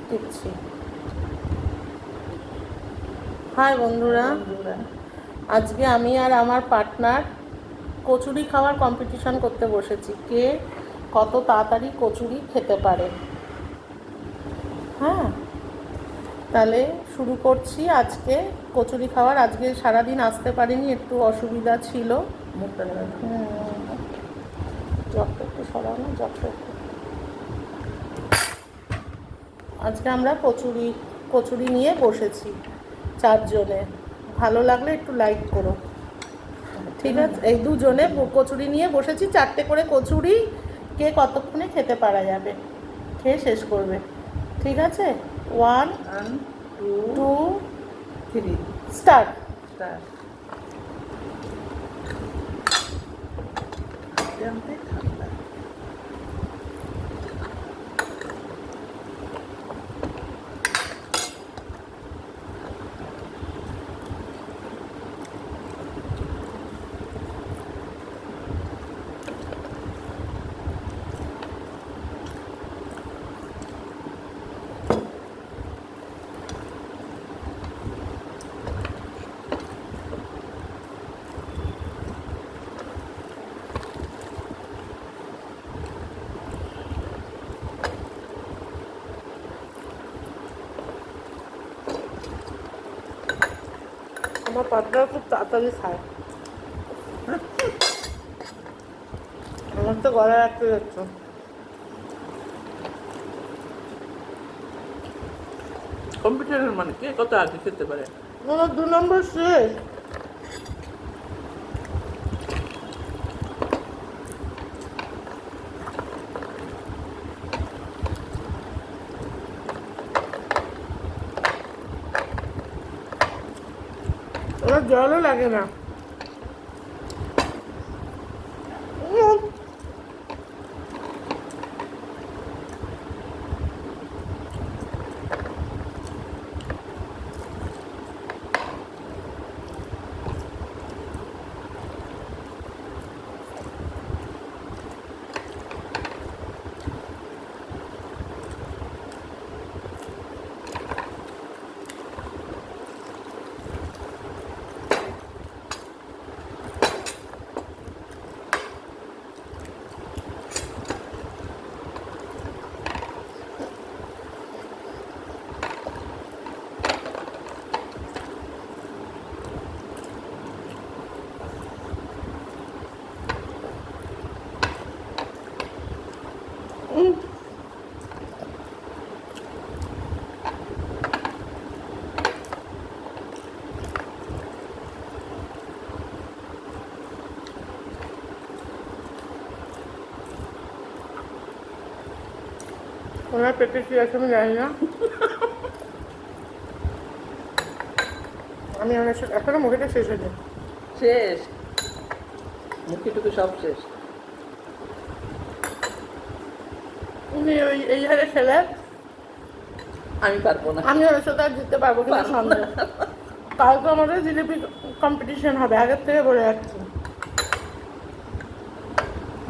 দিচ্ছি। হাই বন্ধুরা, আজকে আমি আর আমার পার্টনার কচুরি খাওয়ার কম্পিটিশন করতে বসেছি, কে কত তাড়াতাড়ি কচুরি খেতে পারে। হ্যাঁ, তাহলে শুরু করছি আজকে কচুরি খাওয়ার। আজকে সারাদিন আসতে পারিনি, একটু অসুবিধা ছিল। জবটা একটু সরাও না, জবটা একটু। আজকে আমরা কচুরি নিয়ে বসেছি চারজনে। ভালো লাগলে একটু লাইক করো, ঠিক আছে? এই দুজনে কচুরি নিয়ে বসেছি, 4টে করে কচুরি। কে কতক্ষণে খেতে পারা যাবে, খেয়ে শেষ করবে, ঠিক আছে? 1 2 3 স্টার্ট। আমার পার্টনার খুব তাড়াতাড়ি খায়, আমার তো গলায় রাখতে যাচ্ছ। কম্পিউটারের মানে কে কত আগে খেতে পারে। আমার 2 নম্বর শেষ। ওরা জলও লাগে না। ওনার পেটে কি আছে আমি জানি না। আমি এখনো মুখেটা শেষ হয়েছে। শেষ মুখিটুকু সব শেষ। উনি ওই এই হারে খেলে আমি পারবো না, আমি ওর সাথে আর জিততে পারবো কিনা সন্দেহ। কালকে আমাদের জিলিপি কম্পিটিশন হবে, আগের থেকে বলে যাচ্ছি।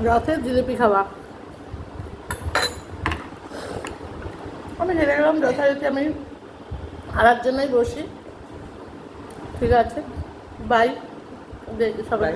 রথের জিলিপি খাওয়া। আমি হেরে গেলাম, যথারীতি আমি হারার জন্যই বসি। ঠিক আছে, বাই সবাই।